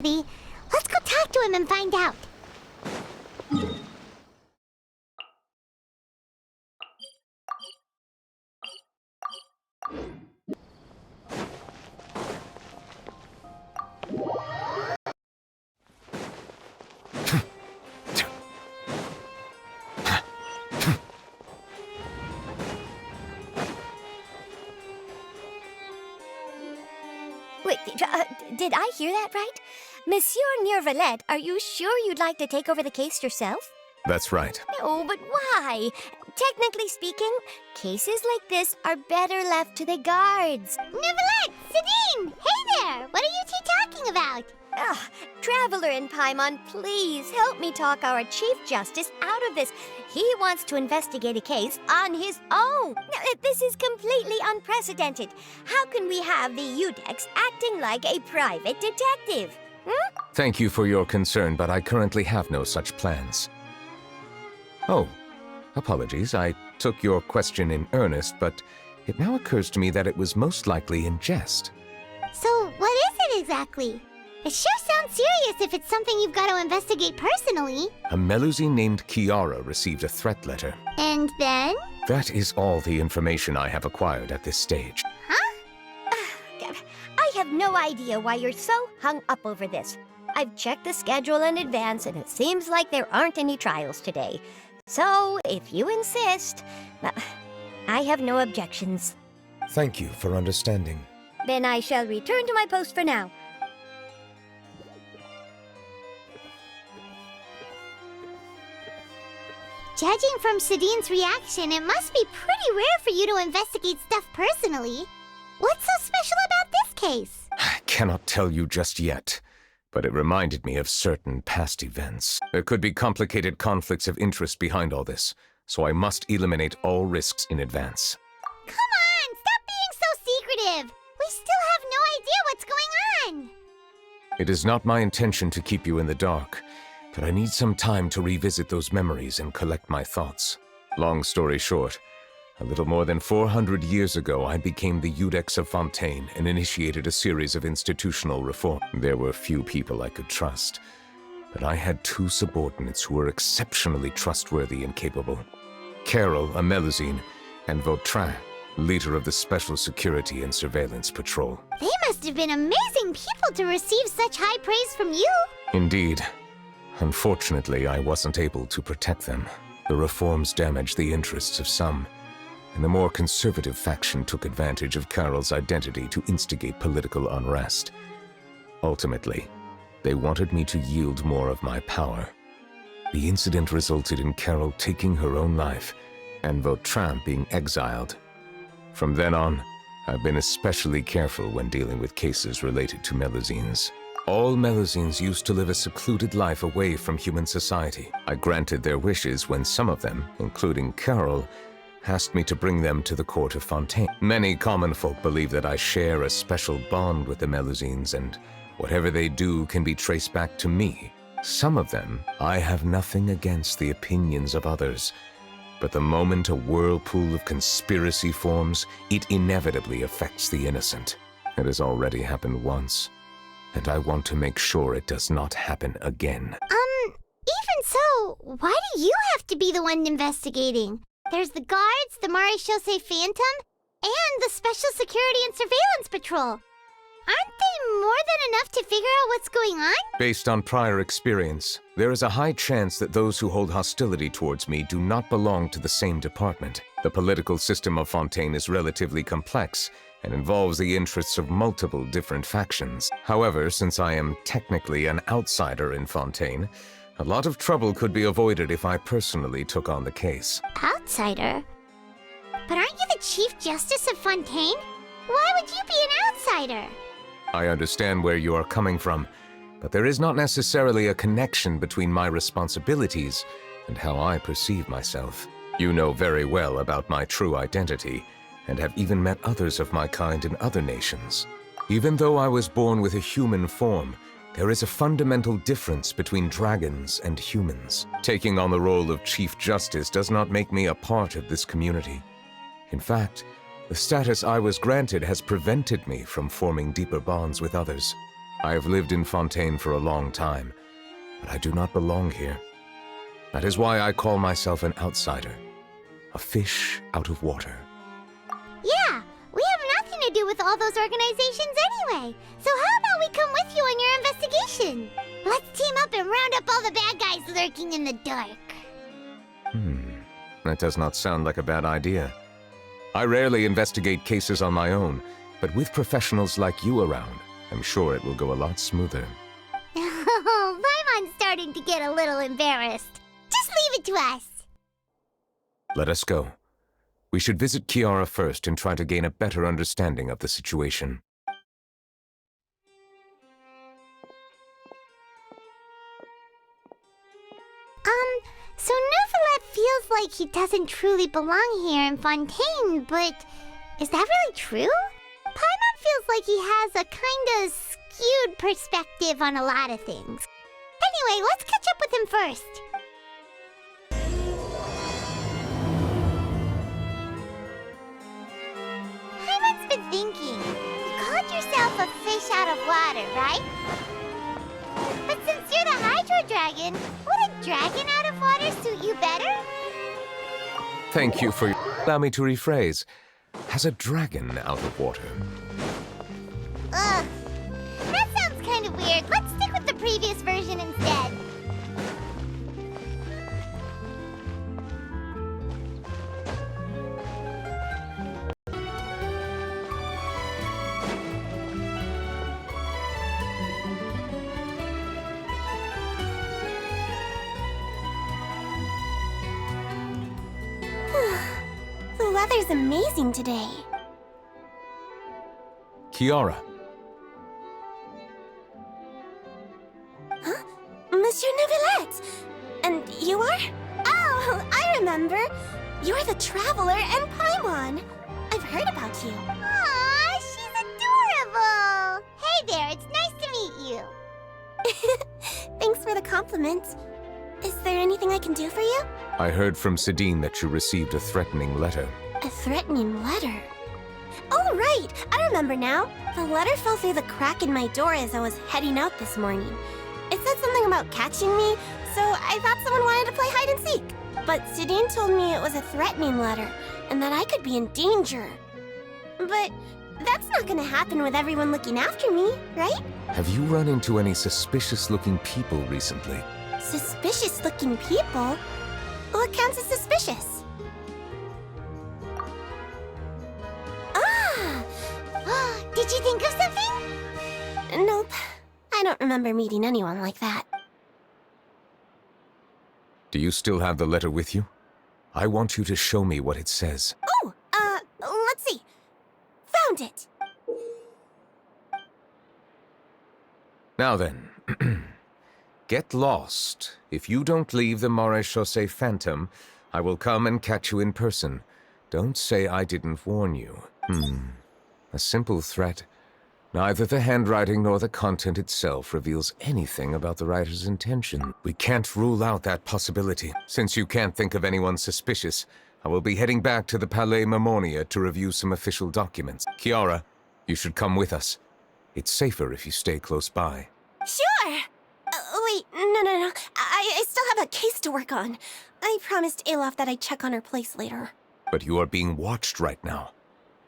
Let's go talk to him and find out. Wait, did I hear that right? Monsieur Nuvellite, are you sure you'd like to take over the case yourself? That's right. No, but why? Technically speaking, cases like this are better left to the guards. Nuvellite! Sidine! Hey there! What are you two talking about? Ugh, Traveler and Paimon, please help me talk our Chief Justice out of this. He wants to investigate a case on his own. Now, this is completely unprecedented. How can we have the Udex acting like a private detective? Thank you for your concern, but I currently have no such plans. Oh, apologies. I took your question in earnest, but it now occurs to me that it was most likely in jest. So, what is it exactly? It sure sounds serious if it's something you've got to investigate personally. A Melusine named Kiara received a threat letter. And then? That is all the information I have acquired at this stage. Huh? I have no idea why you're so hung up over this. I've checked the schedule in advance, and it seems like there aren't any trials today. So, if you insist, I have no objections. Thank you for understanding. Then I shall return to my post for now. Judging from Sidine's reaction, it must be pretty rare for you to investigate stuff personally. What's so special about this case? I cannot tell you just yet, but it reminded me of certain past events. There could be complicated conflicts of interest behind all this, so I must eliminate all risks in advance. Come on, stop being so secretive! We still have no idea what's going on! It is not my intention to keep you in the dark, but I need some time to revisit those memories and collect my thoughts. Long story short, a little more than 400 years ago, I became the Udex of Fontaine and initiated a series of institutional reform. There were few people I could trust, but I had two subordinates who were exceptionally trustworthy and capable. Carol, a Melusine, and Vautrin, leader of the Special Security and Surveillance Patrol. They must have been amazing people to receive such high praise from you! Indeed. Unfortunately, I wasn't able to protect them. The reforms damaged the interests of some, and the more conservative faction took advantage of Carol's identity to instigate political unrest. Ultimately, they wanted me to yield more of my power. The incident resulted in Carol taking her own life, and Vautrin being exiled. From then on, I've been especially careful when dealing with cases related to Melusines. All Melusines used to live a secluded life away from human society. I granted their wishes when some of them, including Carol, asked me to bring them to the court of Fontaine. Many common folk believe that I share a special bond with the Melusines, and whatever they do can be traced back to me. Some of them, I have nothing against the opinions of others, but the moment a whirlpool of conspiracy forms, it inevitably affects the innocent. It has already happened once, and I want to make sure it does not happen again. Even so, why do you have to be the one investigating? There's the guards, the Maréchaussée Phantom, and the Special Security and Surveillance Patrol. Aren't they more than enough to figure out what's going on? Based on prior experience, there is a high chance that those who hold hostility towards me do not belong to the same department. The political system of Fontaine is relatively complex and involves the interests of multiple different factions. However, since I am technically an outsider in Fontaine, a lot of trouble could be avoided if I personally took on the case. Outsider? But aren't you the Chief Justice of Fontaine? Why would you be an outsider? I understand where you are coming from, but there is not necessarily a connection between my responsibilities and how I perceive myself. You know very well about my true identity, and have even met others of my kind in other nations. Even though I was born with a human form, there is a fundamental difference between dragons and humans. Taking on the role of Chief Justice does not make me a part of this community. In fact, the status I was granted has prevented me from forming deeper bonds with others. I have lived in Fontaine for a long time, but I do not belong here. That is why I call myself an outsider. A fish out of water. Yeah, we have nothing to do with all those organizations anyway. So how about we come with you on your investigation? Let's team up and round up all the bad guys lurking in the dark. That does not sound like a bad idea. I rarely investigate cases on my own, but with professionals like you around, I'm sure it will go a lot smoother. Oh, Paimon's starting to get a little embarrassed. Just leave it to us. Let us go. We should visit Kiara first and try to gain a better understanding of the situation. So Nuvellite feels like he doesn't truly belong here in Fontaine, but is that really true? Paimon feels like he has a kinda skewed perspective on a lot of things. Anyway, let's catch up with him first. Paimon's been thinking. You called yourself a fish out of water, right? But since you're the Hydro Dragon, would a dragon out of water suit you better? Thank you for... Allow me to rephrase. Has a dragon out of water? Ugh. That sounds kind of weird. Let's stick with the previous version instead. The weather's amazing today. Kiara. Huh? Monsieur Nuvellite! And you are? Oh, I remember. You're the Traveler and Paimon. I've heard about you. Aw, she's adorable! Hey there, it's nice to meet you. Thanks for the compliment. Is there anything I can do for you? I heard from Sidine that you received a threatening letter. A threatening letter? Oh, right! I remember now. The letter fell through the crack in my door as I was heading out this morning. It said something about catching me, so I thought someone wanted to play hide and seek. But Sidine told me it was a threatening letter, and that I could be in danger. But that's not gonna happen with everyone looking after me, right? Have you run into any suspicious-looking people recently? Suspicious-looking people? What counts as suspicious? Ah! Did you think of something? Nope. I don't remember meeting anyone like that. Do you still have the letter with you? I want you to show me what it says. Oh, let's see. Found it. Now then, get lost. If you don't leave the Maréchaussée Phantom, I will come and catch you in person. Don't say I didn't warn you. A simple threat. Neither the handwriting nor the content itself reveals anything about the writer's intention. We can't rule out that possibility. Since you can't think of anyone suspicious, I will be heading back to the Palais Mermonia to review some official documents. Kiara, you should come with us. It's safer if you stay close by. Sure! Wait, no. I still have a case to work on. I promised Alof that I'd check on her place later. But you are being watched right now.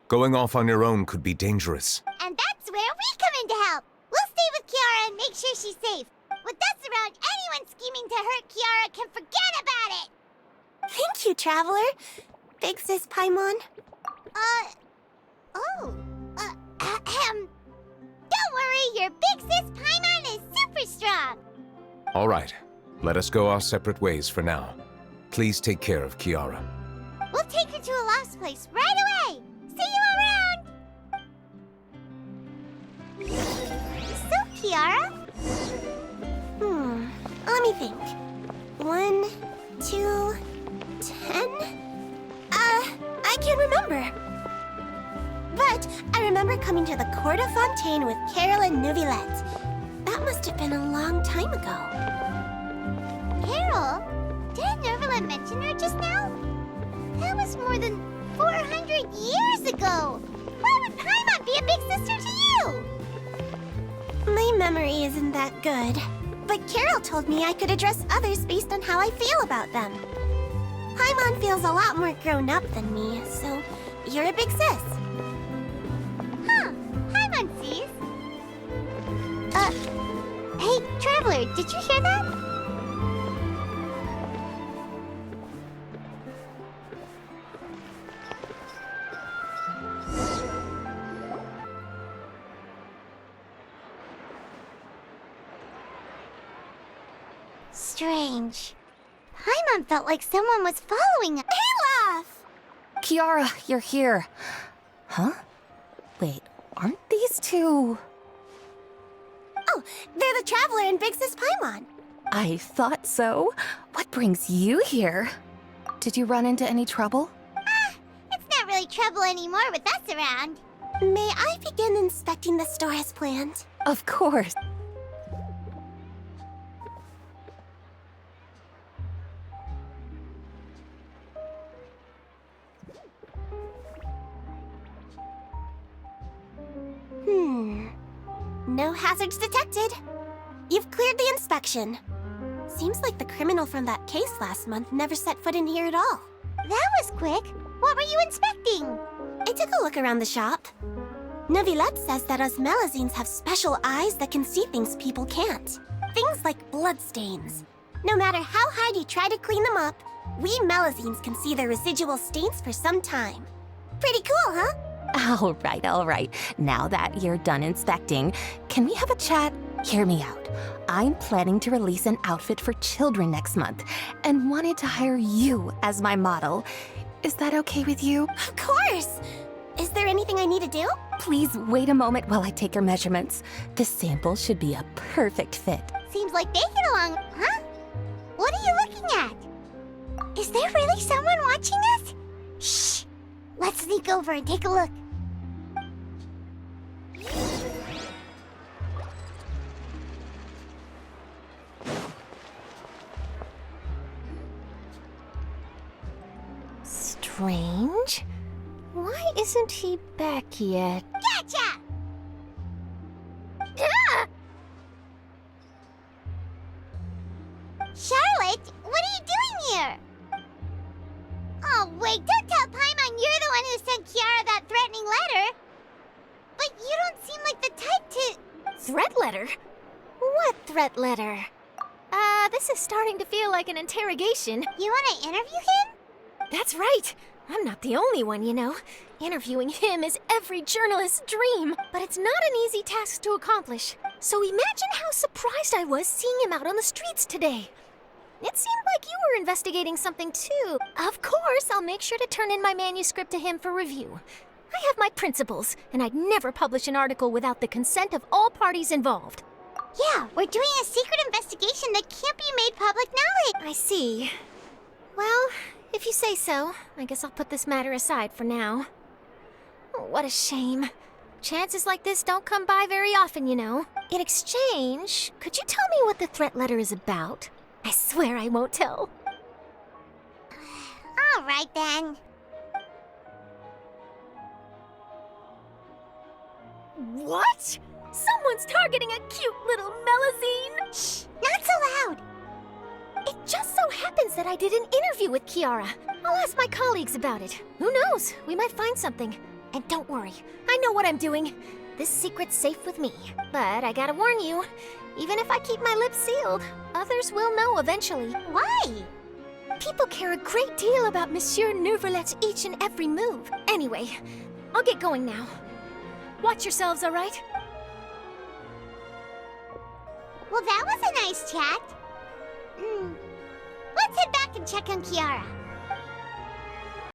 Going off on your own could be dangerous. And that's where we come in to help. We'll stay with Kiara and make sure she's safe. With us around, anyone scheming to hurt Kiara can forget about it! Thank you, Traveler. Big Sis Paimon. Don't worry, your big sis Paimon is super strong. All right, let us go our separate ways for now. Please take care of Kiara. We'll take her to a lost place right away. See you around. So, Kiara? Let me think. 1, 2, 10? I can't remember. But I remember coming to the Court of Fontaine with Carol and Nuvellite. That must have been a long time ago. Carol? Didn't Nuvellite mention her just now? That was more than 400 years ago. Why would Paimon be a big sister to you? My memory isn't that good. But Carol told me I could address others based on how I feel about them. Paimon feels a lot more grown up than me, so you're a big sis. Huh. Paimon sees. Hey, Traveler, did you hear that? Strange. Paimon felt like someone was following us. Olaf! Kiara, you're here. Huh? Wait, aren't these two... Oh, they're the Traveler and Big Sis Paimon. I thought so. What brings you here? Did you run into any trouble? It's not really trouble anymore with us around. May I begin inspecting the store as planned? Of course. No hazards detected. You've cleared the inspection. Seems like the criminal from that case last month never set foot in here at all. That was quick. What were you inspecting? I took a look around the shop. Nuvellite says that us Melazines have special eyes that can see things people can't. Things like bloodstains. No matter how hard you try to clean them up, we Melazines can see their residual stains for some time. Pretty cool, huh? All right. Now that you're done inspecting, can we have a chat? Hear me out. I'm planning to release an outfit for children next month and wanted to hire you as my model. Is that okay with you? Of course! Is there anything I need to do? Please wait a moment while I take your measurements. The sample should be a perfect fit. Seems like they get along, huh? What are you looking at? Is there really someone watching us? Shh! Let's sneak over and take a look. Strange. Why isn't he back yet? Gotcha! Ah! Charlotte, what are you doing here? Oh, wait, don't tell Paimon you're the one who sent Kiara that threatening letter. But you don't seem like the type to... Threat letter? What threat letter? This is starting to feel like an interrogation. You want to interview him? That's right. I'm not the only one, you know. Interviewing him is every journalist's dream. But it's not an easy task to accomplish. So imagine how surprised I was seeing him out on the streets today. It seemed like you were investigating something too. Of course, I'll make sure to turn in my manuscript to him for review. I have my principles, and I'd never publish an article without the consent of all parties involved. Yeah, we're doing a secret investigation that can't be made public knowledge. I see. Well, if you say so, I guess I'll put this matter aside for now. Oh, what a shame. Chances like this don't come by very often, you know. In exchange, could you tell me what the threat letter is about? I swear I won't tell. All right, then. What? Someone's targeting a cute little Melazine? Shh, not so loud. It just so happens that I did an interview with Kiara. I'll ask my colleagues about it. Who knows? We might find something. And don't worry, I know what I'm doing. This secret's safe with me. But I gotta warn you, even if I keep my lips sealed, others will know eventually. Why? People care a great deal about Monsieur Nuvellite's each and every move. Anyway, I'll get going now. Watch yourselves, all right? Well, that was a nice chat. Let's head back and check on Kiara.